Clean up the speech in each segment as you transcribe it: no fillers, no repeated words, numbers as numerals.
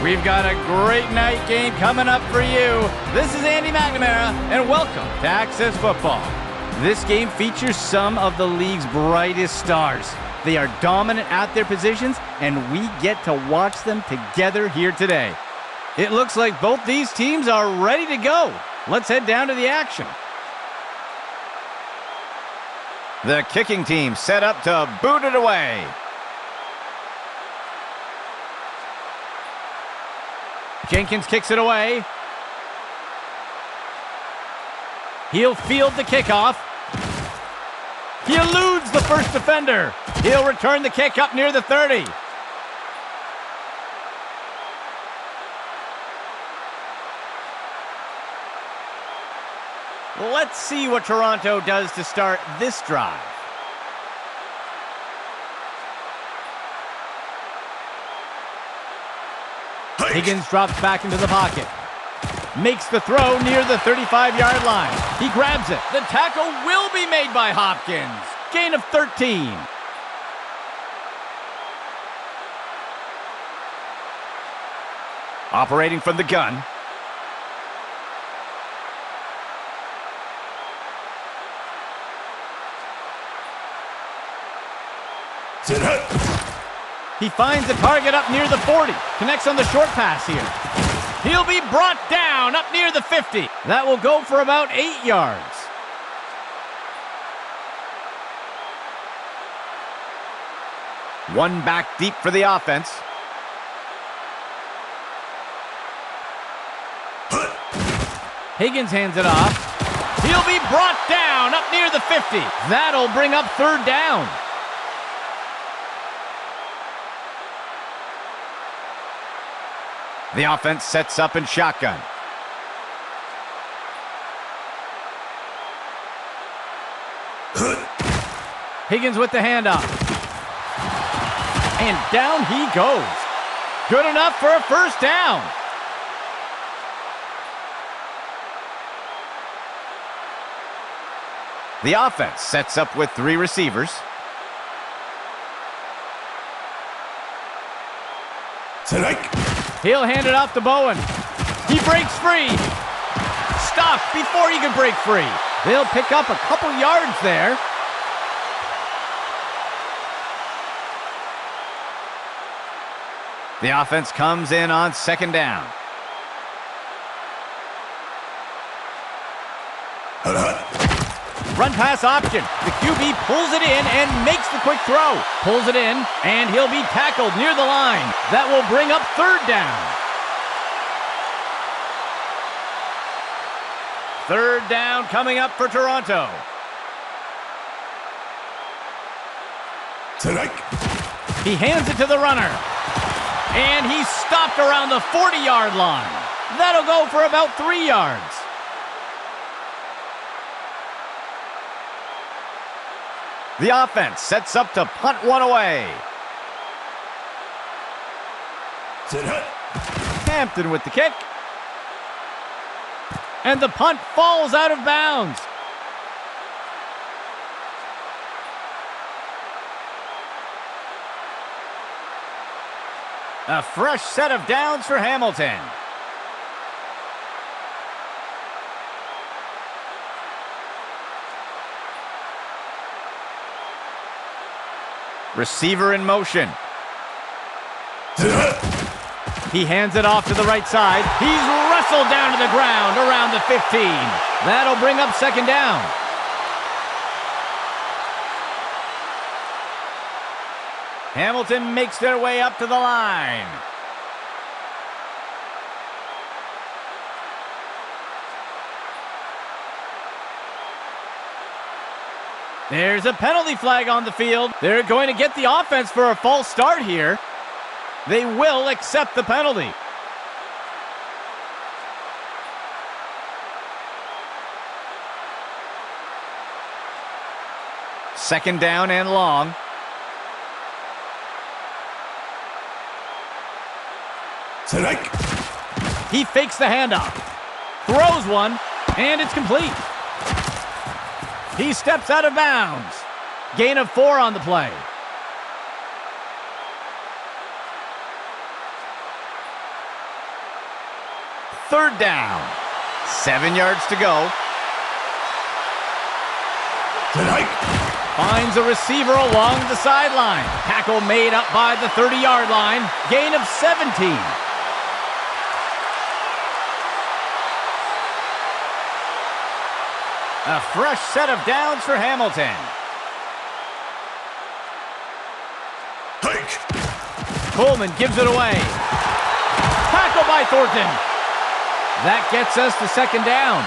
We've got a great night game coming up for you. This is Andy McNamara, and welcome to Access Football. This game features some of the league's brightest stars. They are dominant at their positions, and we get to watch them together here today. It looks like both these teams are ready to go. Let's head down to the action. The kicking team set up to boot it away. Jenkins kicks it away. He'll field the kickoff. He eludes the first defender. He'll return the kick up near the 30. Let's see what Toronto does to start this drive. Higgins drops back into the pocket. Makes the throw near the 35-yard line. He grabs it. The tackle will be made by Hopkins. Gain of 13. Operating from the gun. He finds the target up near the 40. Connects on the short pass here. He'll be brought down up near the 50. That will go for about 8 yards. One back deep for the offense. Higgins hands it off. He'll be brought down up near the 50. That'll bring up third down. The offense sets up in shotgun. Higgins with the handoff. And down he goes. Good enough for a first down. The offense sets up with 3 receivers. He'll hand it off to Bowen. He breaks free. Stopped before he could break free. They'll pick up a couple yards there. The offense comes in on second down. Run pass option. The QB pulls it in and makes the quick throw. Pulls it in, and he'll be tackled near the line. That will bring up third down. Third down coming up for Toronto. He hands it to the runner. And he's stopped around the 40-yard line. That'll go for about 3 yards. The offense sets up to punt one away. Hampton with the kick. And the punt falls out of bounds. A fresh set of downs for Hamilton. Receiver in motion. He hands it off to the right side. He's wrestled down to the ground around the 15. That'll bring up second down. Hamilton makes their way up to the line. There's a penalty flag on the field. They're going to get the offense for a false start here. They will accept the penalty. Second down and long. He fakes the handoff. Throws one, and it's complete. He steps out of bounds. Gain of 4 on the play. Third down. 7 yards to go. Finds a receiver along the sideline. Tackle made up by the 30-yard line. Gain of 17. A fresh set of downs for Hamilton. Coleman gives it away. Tackle by Thornton. That gets us to second down.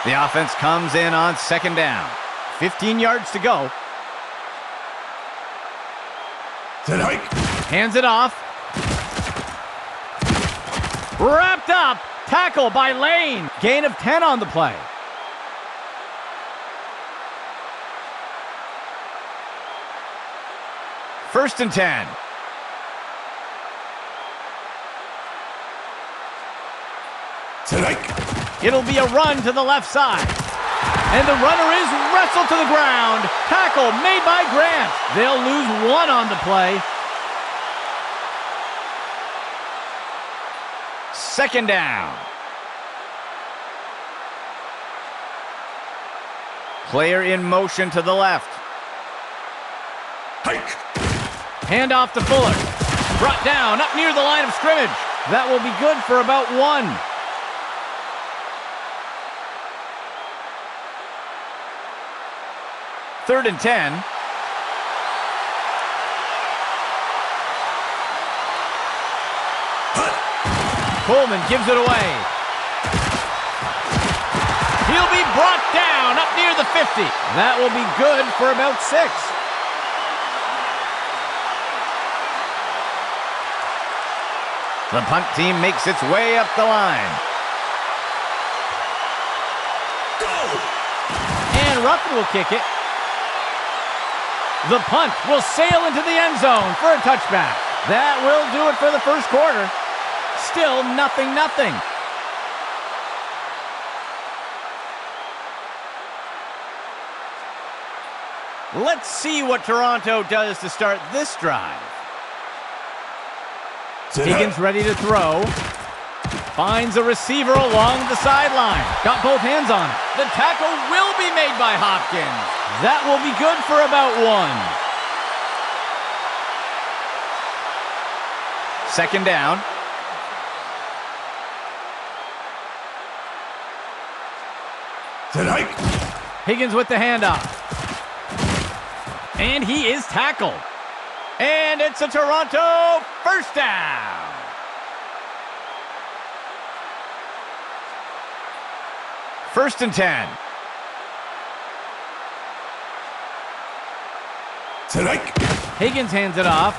The offense comes in on second down. 15 yards to go. Hands it off. Wrapped up. Tackle by Lane. Gain of 10 on the play. First and 10. It'll be a run to the left side. And the runner is wrestled to the ground. Tackle made by Grant. They'll lose 1 on the play. Second down. Player in motion to the left. Hand off to Fuller. Brought down up near the line of scrimmage. That will be good for about 1. Third and 10. Coleman gives it away. He'll be brought down up near the 50. That will be good for about 6. The punt team makes its way up the line. Go! And Ruffin will kick it. The punt will sail into the end zone for a touchback. That will do it for the first quarter. Still 0-0. Let's see what Toronto does to start this drive. Higgins ready to throw. Finds a receiver along the sideline. Got both hands on it. The tackle will be made by Hopkins. That will be good for about 1. Second down. Higgins with the handoff. And he is tackled. And it's a Toronto first down. First and 10. Higgins hands it off.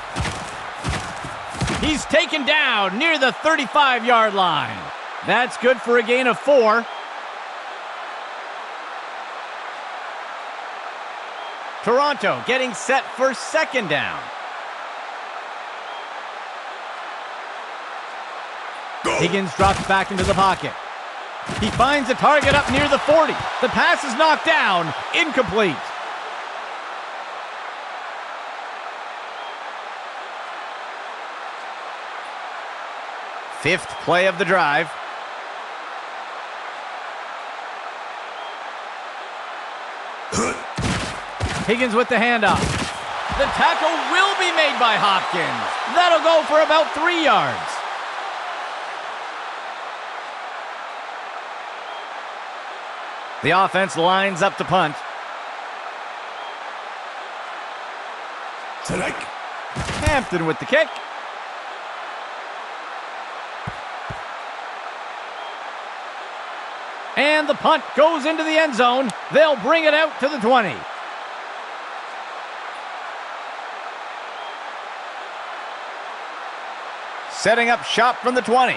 He's taken down near the 35-yard line. That's good for a gain of 4. Toronto getting set for second down. Higgins drops back into the pocket. He finds a target up near the 40. The pass is knocked down. Incomplete. Fifth play of the drive. Higgins with the handoff. The tackle will be made by Hopkins. That'll go for about 3 yards. The offense lines up to punt. Hampton with the kick. And the punt goes into the end zone. They'll bring it out to the 20. Setting up shop from the 20.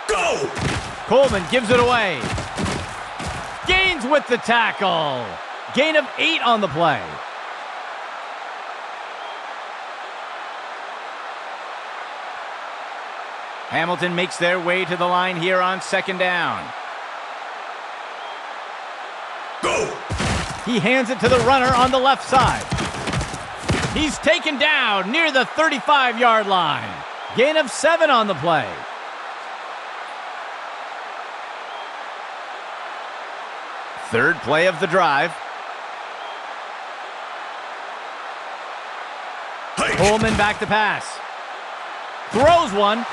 Go! Coleman gives it away. Gaines with the tackle. Gain of 8 on the play. Hamilton makes their way to the line here on second down. Go! He hands it to the runner on the left side. He's taken down near the 35-yard line. Gain of 7 on the play. Third play of the drive. Coleman back to pass. Throws one.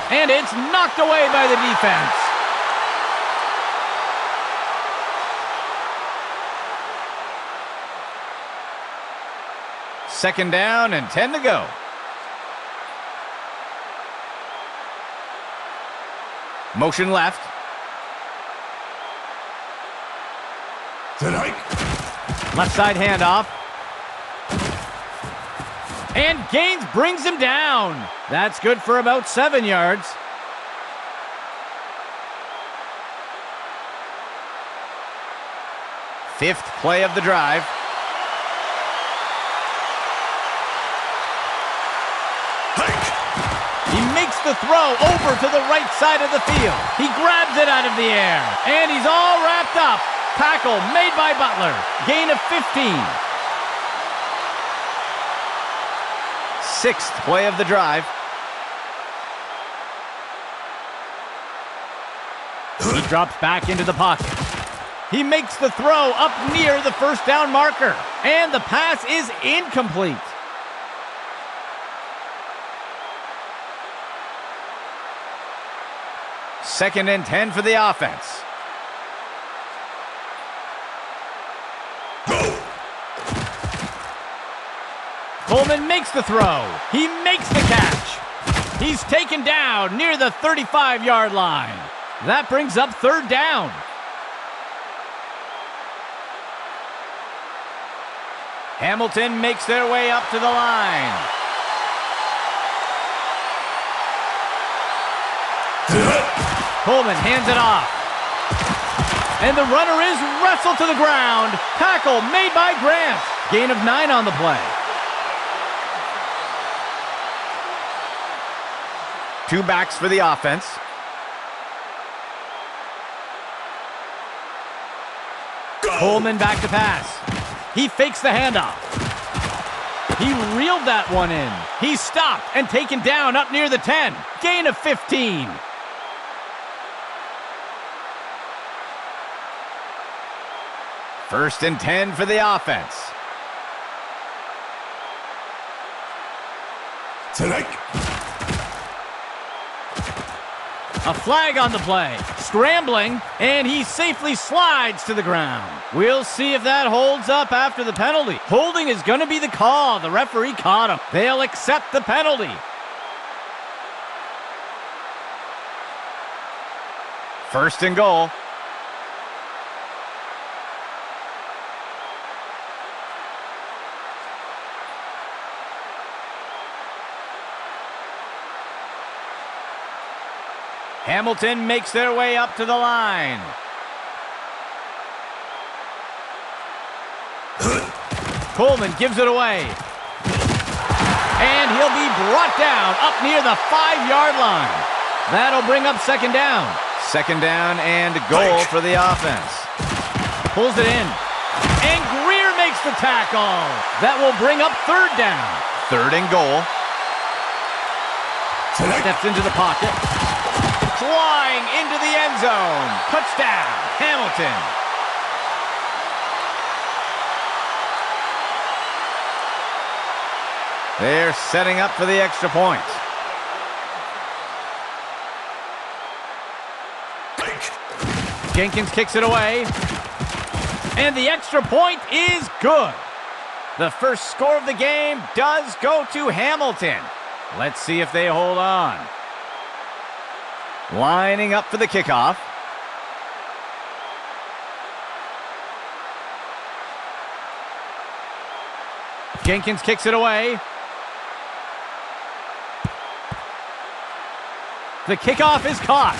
And it's knocked away by the defense. Second down and 10 to go. Motion left. Left side handoff. And Gaines brings him down. That's good for about 7 yards. Fifth play of the drive. He makes the throw over to the right side of the field. He grabs it out of the air. And he's all wrapped up. Tackle made by Butler. Gain of 15. Sixth play of the drive. He drops back into the pocket. He makes the throw up near the first down marker. And the pass is incomplete. Second and 10 for the offense. Coleman makes the throw. He makes the catch. He's taken down near the 35-yard line. That brings up third down. Hamilton makes their way up to the line. Coleman hands it off. And the runner is wrestled to the ground. Tackle made by Grant. Gain of 9 on the play. 2 backs for the offense. Coleman back to pass. He fakes the handoff. He reeled that one in. He's stopped and taken down up near the 10. Gain of 15. First and 10 for the offense. A flag on the play. Scrambling, and he safely slides to the ground. We'll see if that holds up after the penalty. Holding is going to be the call. The referee caught him. They'll accept the penalty. First and goal. Hamilton makes their way up to the line. Coleman gives it away. And he'll be brought down up near the 5-yard line. That'll bring up second down. Second down and goal for the offense. Pulls it in. And Greer makes the tackle. That will bring up third down. Third and goal. Steps into the pocket. Flying into the end zone. Touchdown, Hamilton. They're setting up for the extra point. Jenkins kicks it away. And the extra point is good. The first score of the game does go to Hamilton. Let's see if they hold on. Lining up for the kickoff. Jenkins kicks it away. The kickoff is caught.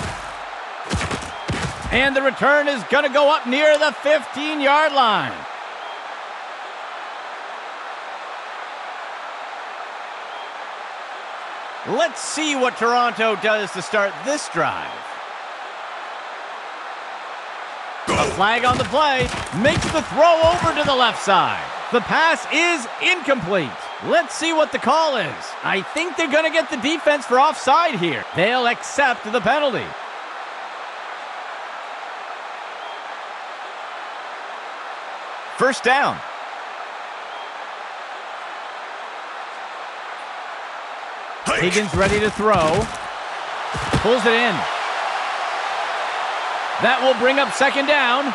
And the return is going to go up near the 15-yard line. Let's see what Toronto does to start this drive. A flag on the play. Makes the throw over to the left side. The pass is incomplete. Let's see what the call is. I think they're going to get the defense for offside here. They'll accept the penalty. First down. Higgins ready to throw. Pulls it in. That will bring up second down.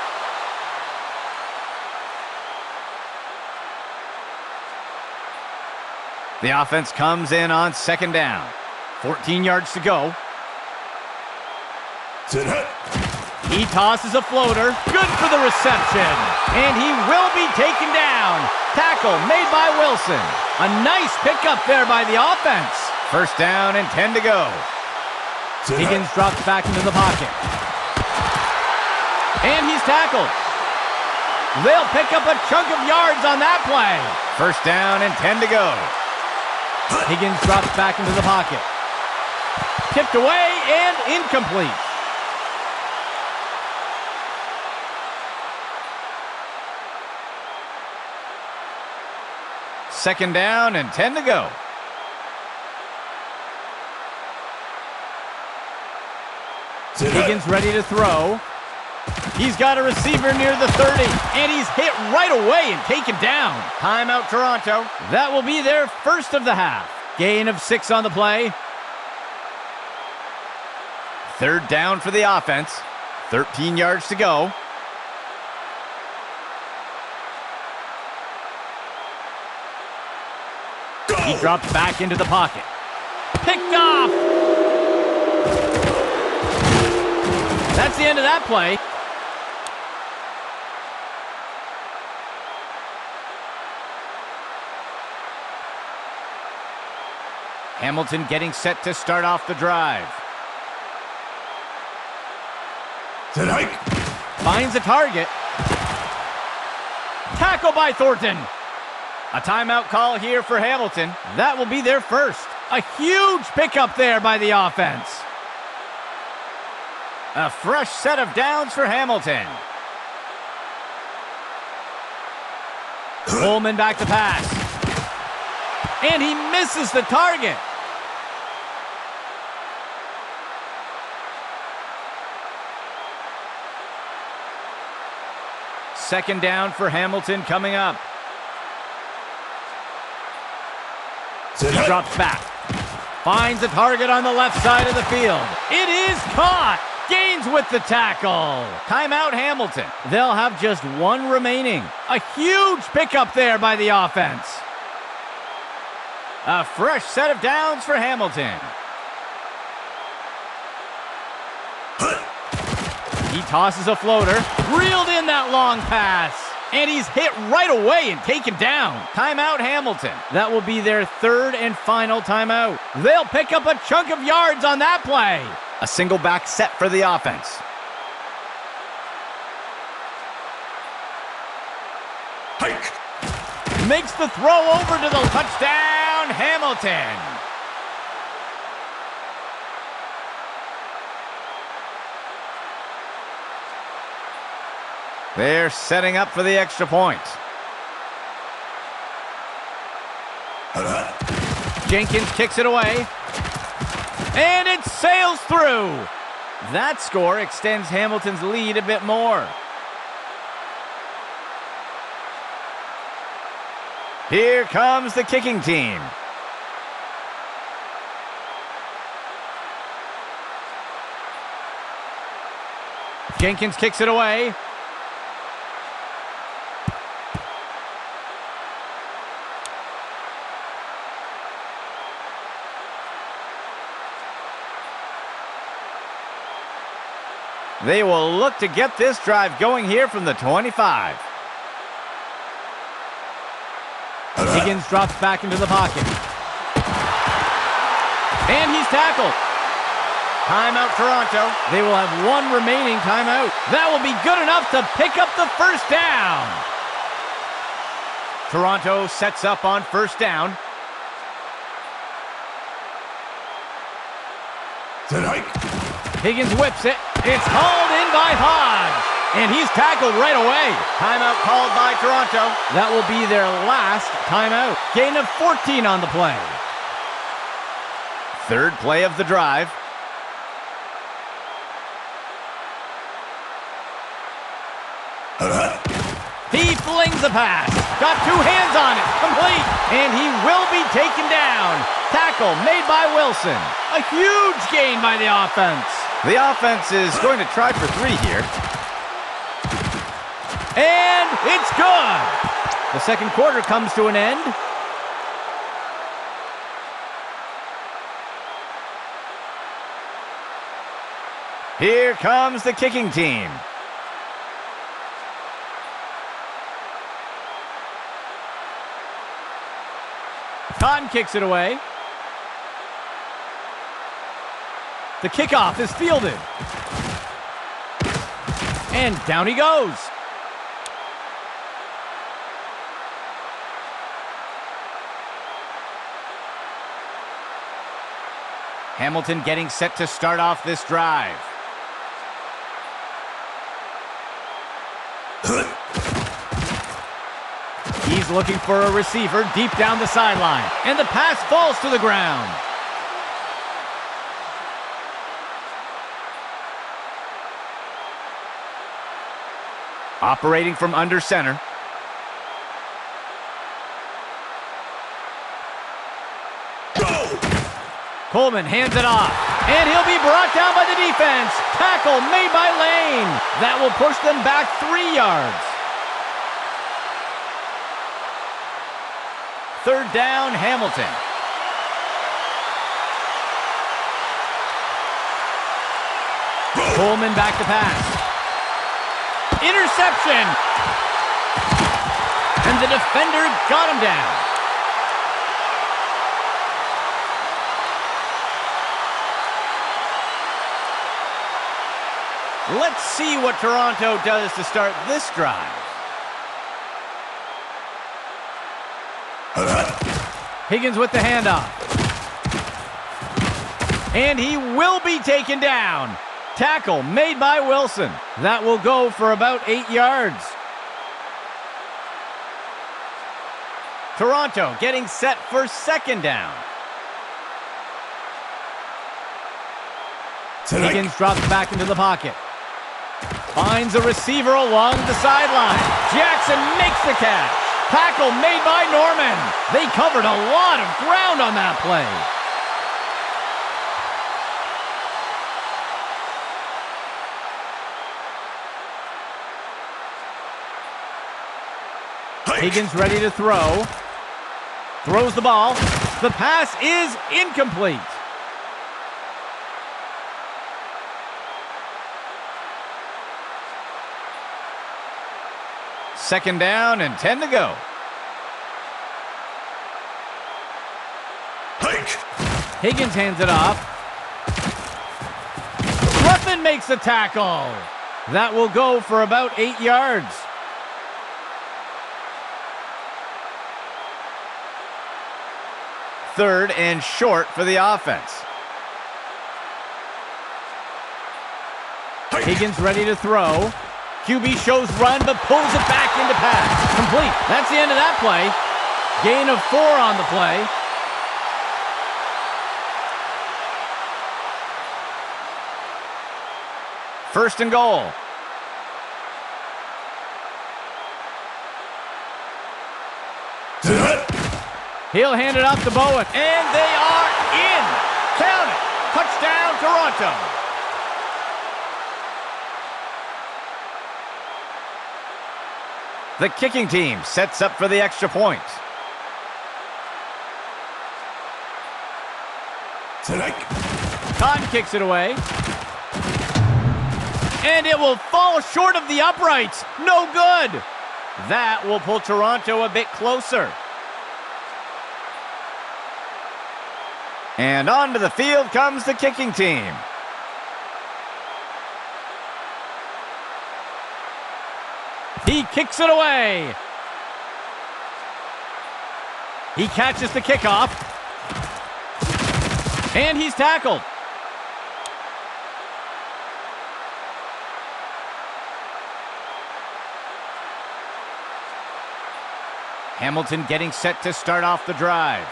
The offense comes in on second down. 14 yards to go. He tosses a floater. Good for the reception. And he will be taken down. Tackle made by Wilson. A nice pickup there by the offense. First down and 10 to go. Higgins drops back into the pocket. And he's tackled. They'll pick up a chunk of yards on that play. First down and 10 to go. Higgins drops back into the pocket. Tipped away and incomplete. Second down and 10 to go. Higgins ready to throw. He's got a receiver near the 30, and he's hit right away and taken down. Timeout, Toronto. That will be their first of the half. Gain of 6 on the play. Third down for the offense. 13 yards to go. He drops back into the pocket. Picked off! That's the end of that play. Hamilton getting set to start off the drive. Finds a target. Tackle by Thornton. A timeout call here for Hamilton. That will be their first. A huge pickup there by the offense. A fresh set of downs for Hamilton. Coleman back to pass. And he misses the target. Second down for Hamilton coming up. He drops back. Finds a target on the left side of the field. It is caught. Gains with the tackle. Timeout, Hamilton. They'll have just one remaining. A huge pickup there by the offense. A fresh set of downs for Hamilton. He tosses a floater. Reeled in that long pass. And he's hit right away and taken down. Timeout, Hamilton. That will be their third and final timeout. They'll pick up a chunk of yards on that play. A single back set for the offense. Hike. Makes the throw over to the touchdown, Hamilton. They're setting up for the extra point. Jenkins kicks it away. And it sails through. That score extends Hamilton's lead a bit more. Here comes the kicking team. Jenkins kicks it away. They will look to get this drive going here from the 25. Higgins drops back into the pocket. And he's tackled. Timeout, Toronto. They will have one remaining timeout. That will be good enough to pick up the first down. Toronto sets up on first down. Higgins whips it. It's hauled in by Hodge. And he's tackled right away. Timeout called by Toronto. That will be their last timeout. Gain of 14 on the play. Third play of the drive. He flings the pass. Got two hands on it. Complete. And he will be taken down. Tackle made by Wilson. A huge gain by the offense. The offense is going to try for 3 here. And it's good. The second quarter comes to an end. Here comes the kicking team. Cotton kicks it away. The kickoff is fielded. And down he goes. Hamilton getting set to start off this drive. He's looking for a receiver deep down the sideline. And the pass falls to the ground. Operating from under center. Coleman hands it off. And he'll be brought down by the defense. Tackle made by Lane. That will push them back 3 yards. Third down, Hamilton. Coleman back to pass. Interception. And the defender got him down. Let's see what Toronto does to start this drive. Higgins with the handoff. And he will be taken down. Tackle made by Wilson. That will go for about 8 yards. Toronto getting set for second down. Higgins drops back into the pocket. Finds a receiver along the sideline. Jackson makes the catch. Tackle made by Norman. They covered a lot of ground on that play. Higgins ready to throw. Throws the ball. The pass is incomplete. Second down and 10 to go. Higgins hands it off. Ruffin makes the tackle. That will go for about 8 yards. Third and short for the offense. Higgins ready to throw. QB shows run, but pulls it back into pass. Complete. That's the end of that play. Gain of 4 on the play. First and goal. He'll hand it off to Bowen. And they are in. Count it. Touchdown, Toronto. The kicking team sets up for the extra point. Cotton kicks it away. And it will fall short of the uprights. No good. That will pull Toronto a bit closer. And onto the field comes the kicking team. He kicks it away. He catches the kickoff. And he's tackled. Hamilton getting set to start off the drive.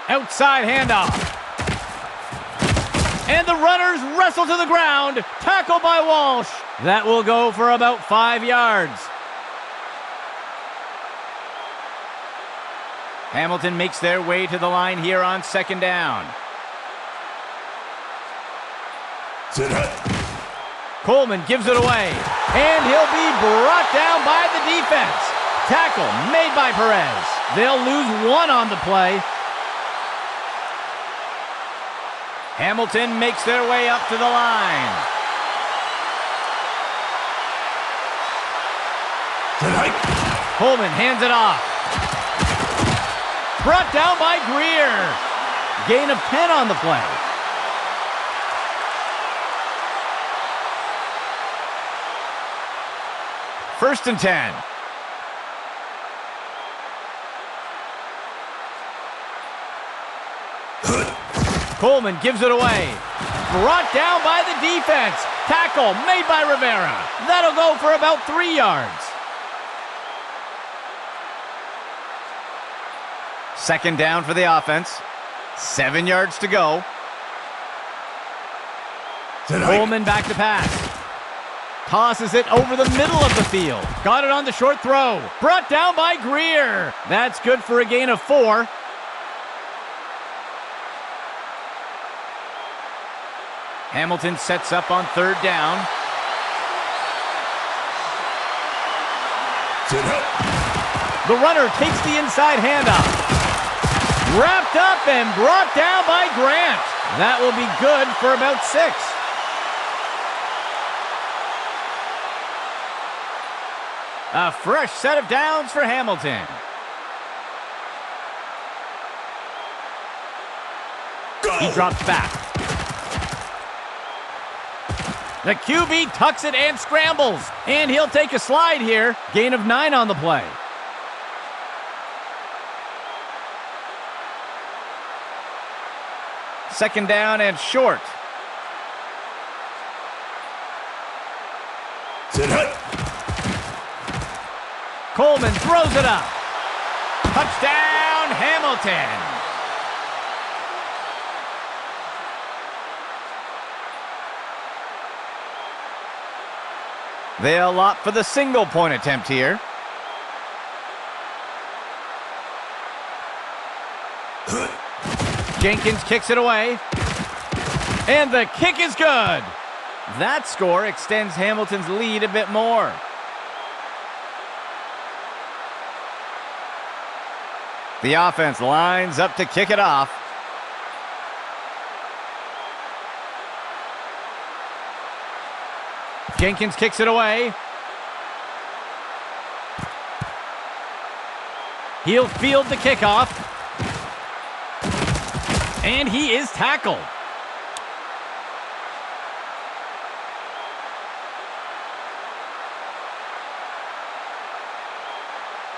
Outside handoff. And the runners wrestle to the ground. Tackle by Walsh. That will go for about 5 yards. Hamilton makes their way to the line here on second down. Coleman gives it away. And he'll be brought down by the defense. Tackle made by Perez. They'll lose 1 on the play. Hamilton makes their way up to the line. Coleman hands it off. Brought down by Greer. Gain of 10 on the play. First and 10. Coleman gives it away. Brought down by the defense. Tackle made by Rivera. That'll go for about 3 yards. Second down for the offense. 7 yards to go. Coleman back to pass. Tosses it over the middle of the field. Got it on the short throw. Brought down by Greer. That's good for a gain of 4. Hamilton sets up on third down. The runner takes the inside handoff. Wrapped up and brought down by Grant. That will be good for about 6. A fresh set of downs for Hamilton. He drops back. The QB tucks it and scrambles. And he'll take a slide here. Gain of 9 on the play. Second down and short. Coleman throws it up. Touchdown, Hamilton. They'll opt for the single-point attempt here. Jenkins kicks it away. And the kick is good. That score extends Hamilton's lead a bit more. The offense lines up to kick it off. Jenkins kicks it away. He'll field the kickoff. And he is tackled.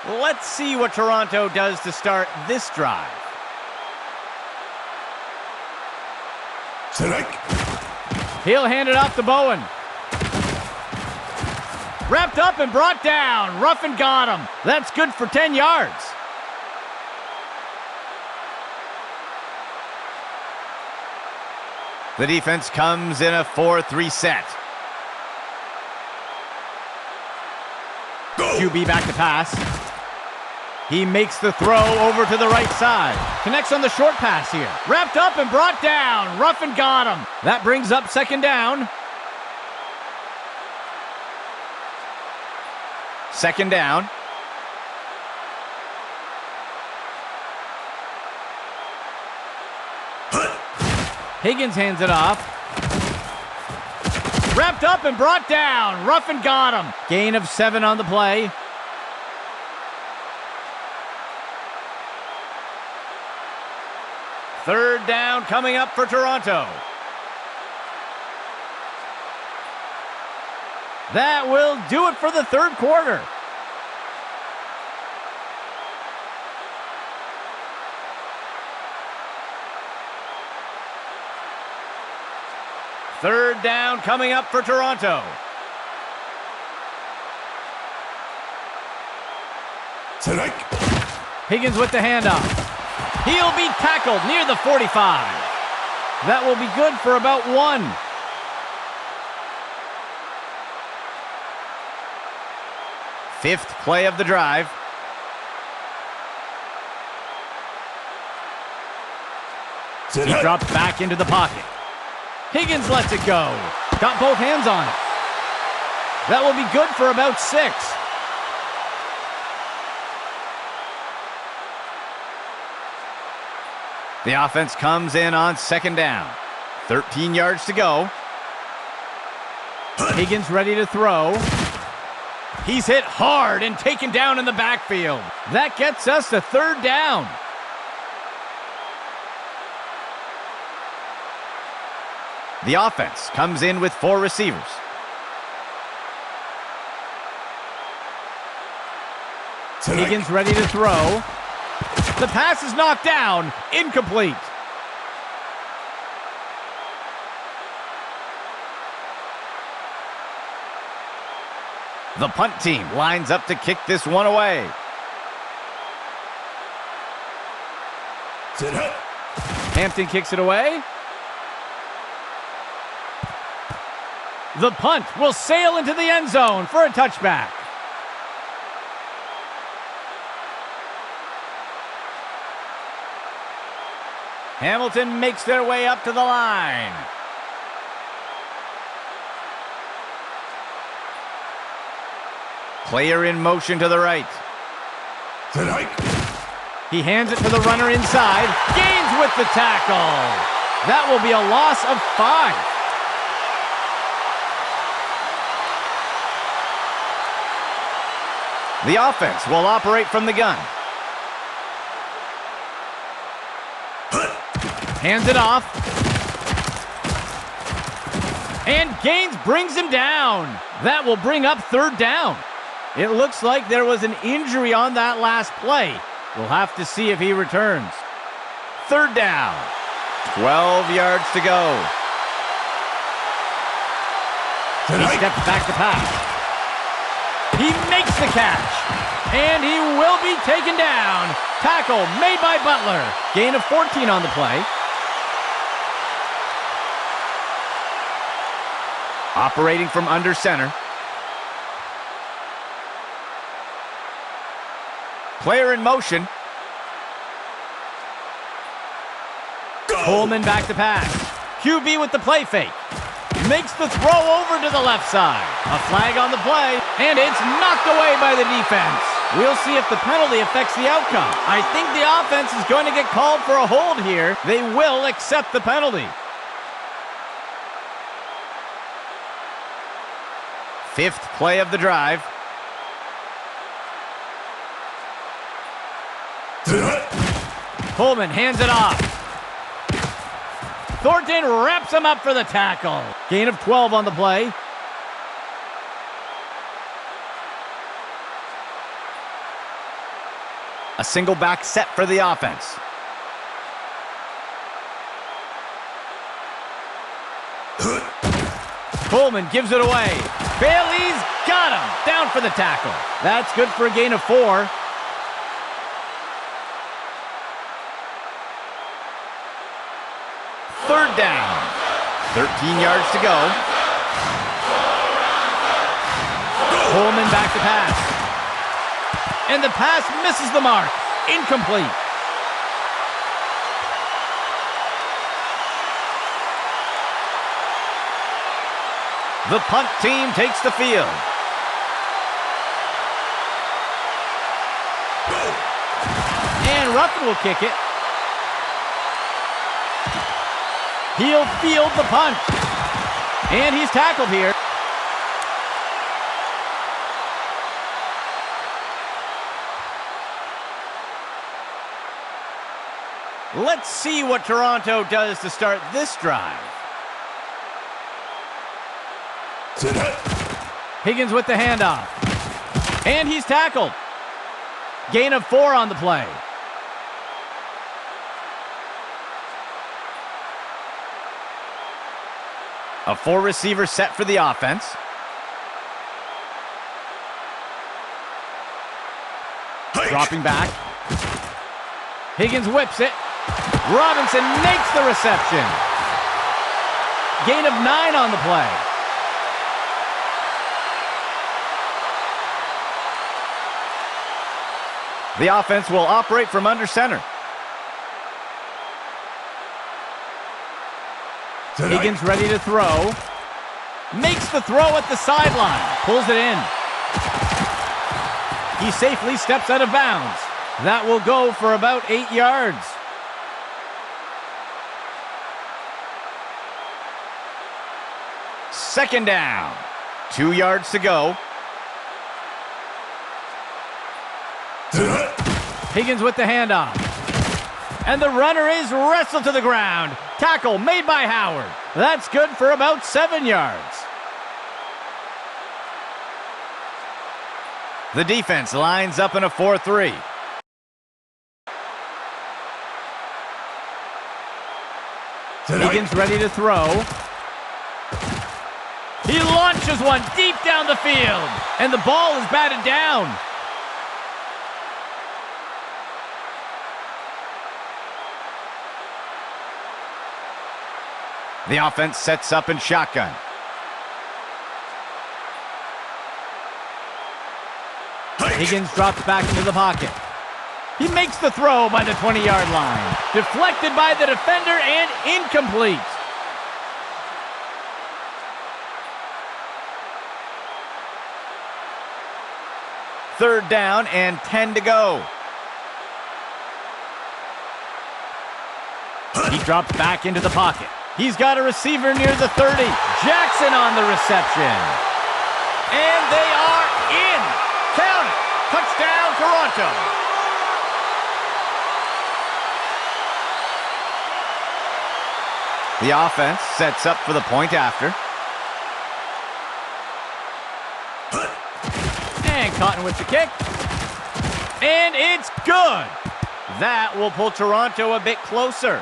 Let's see what Toronto does to start this drive. He'll hand it off to Bowen. Wrapped up and brought down. Ruffin got him. That's good for 10 yards. The defense comes in a 4-3 set. QB back to pass. He makes the throw over to the right side. Connects on the short pass here. Wrapped up and brought down. Ruffin got him. That brings up second down. Second down. Higgins hands it off. Wrapped up and brought down. Ruffin got him. Gain of 7 on the play. Third down coming up for Toronto. That will do it for the third quarter. Third down coming up for Toronto. Higgins with the handoff. He'll be tackled near the 45. That will be good for about 1. Fifth play of the drive. He drops back into the pocket. Higgins lets it go. Got both hands on it. That will be good for about 6. The offense comes in on second down. 13 yards to go. Higgins ready to throw. He's hit hard and taken down in the backfield. That gets us to third down. The offense comes in with 4 receivers. Higgins ready to throw. The pass is knocked down. Incomplete. The punt team lines up to kick this one away. Hampton kicks it away. The punt will sail into the end zone for a touchback. Hamilton makes their way up to the line. Player in motion to the right. He hands it to the runner inside. Gains with the tackle. That will be a loss of 5. The offense will operate from the gun. Hands it off. And Gaines brings him down. That will bring up third down. It looks like there was an injury on that last play. We'll have to see if he returns. Third down. 12 yards to go. He steps back to pass. He makes the catch. And he will be taken down. Tackle made by Butler. Gain of 14 on the play. Operating from under center. Player in motion. Coleman back to pass. QB with the play fake. Makes the throw over to the left side. A flag on the play, and it's knocked away by the defense. We'll see if the penalty affects the outcome. I think the offense is going to get called for a hold here. They will accept the penalty. Fifth play of the drive. Coleman hands it off. Thornton wraps him up for the tackle. Gain of 12 on the play. A single back set for the offense. Coleman gives it away. Bailey's got him. Down for the tackle. That's good for a gain of 4. Third down. 13 yards to go. Coleman back to pass. And the pass misses the mark. Incomplete. The punt team takes the field. And Ruffin will kick it. He'll field the punt. And he's tackled here. Let's see what Toronto does to start this drive. Higgins with the handoff. And he's tackled. Gain of 4 on the play. A 4-receiver set for the offense. Dropping back. Higgins whips it. Robinson makes the reception. Gain of 9 on the play. The offense will operate from under center. Higgins ready to throw. Makes the throw at the sideline. Pulls it in. He safely steps out of bounds. That will go for about 8 yards. Second down. 2 yards to go. Higgins with the handoff. And the runner is wrestled to the ground. Tackle made by Howard. That's good for about 7 yards. The defense lines up in a 4-3. Higgins ready to throw. He launches one deep down the field. And the ball is batted down. The offense sets up in shotgun. Higgins drops back into the pocket. He makes the throw by the 20-yard line. Deflected by the defender and incomplete. Third down and 10 to go. He drops back into the pocket. He's got a receiver near the 30. Jackson on the reception. And they are in. Count it. Touchdown, Toronto. The offense sets up for the point after. And Cotton with the kick. And it's good. That will pull Toronto a bit closer.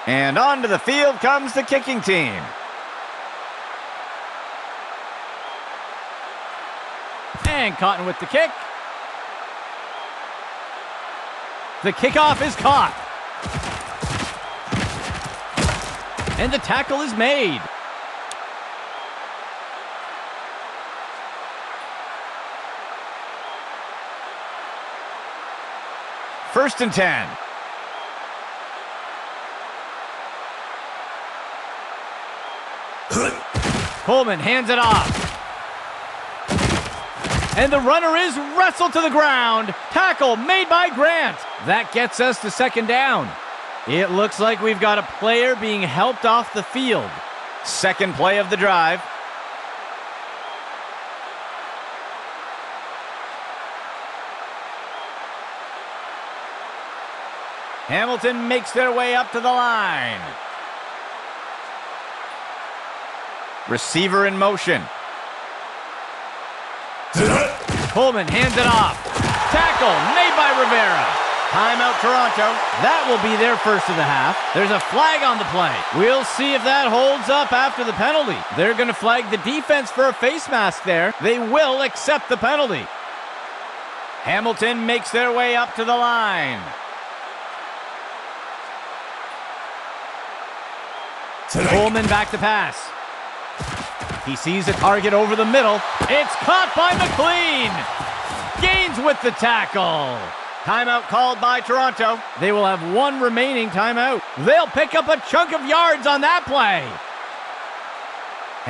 And onto the field comes the kicking team. And Cotton with the kick. The kickoff is caught. And the tackle is made. First and 10. Coleman hands it off. And the runner is wrestled to the ground. Tackle made by Grant. That gets us to second down. It looks like we've got a player being helped off the field. Second play of the drive. Hamilton makes their way up to the line. Receiver in motion. Coleman hands it off. Tackle made by Rivera. Timeout Toronto. That will be their first of the half. There's a flag on the play. We'll see if that holds up after the penalty. They're going to flag the defense for a face mask there. They will accept the penalty. Hamilton makes their way up to the line. Coleman back to pass. He sees a target over the middle. It's caught by McLean. Gaines with the tackle. Timeout called by Toronto. They will have one remaining timeout. They'll pick up a chunk of yards on that play.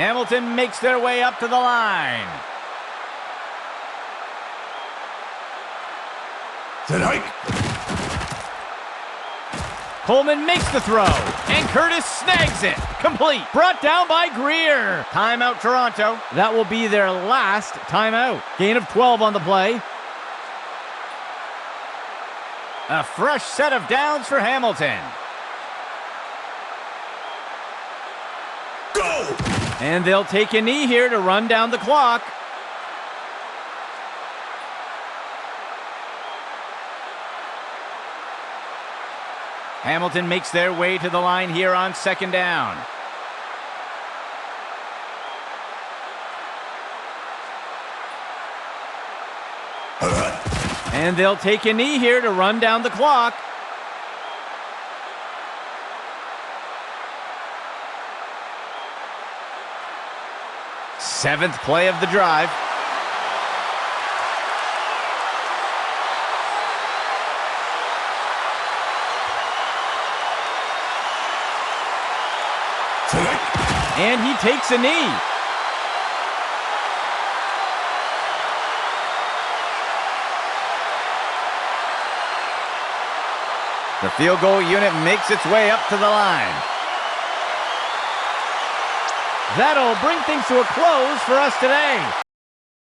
Hamilton makes their way up to the line. Coleman makes the throw, and Curtis snags it. Complete. Brought down by Greer. Timeout Toronto. That will be their last timeout. Gain of 12 on the play. A fresh set of downs for Hamilton. Go! And they'll take a knee here to run down the clock. Hamilton makes their way to the line here on second down. And they'll take a knee here to run down the clock. Seventh play of the drive. And he takes a knee. The field goal unit makes its way up to the line. That'll bring things to a close for us today.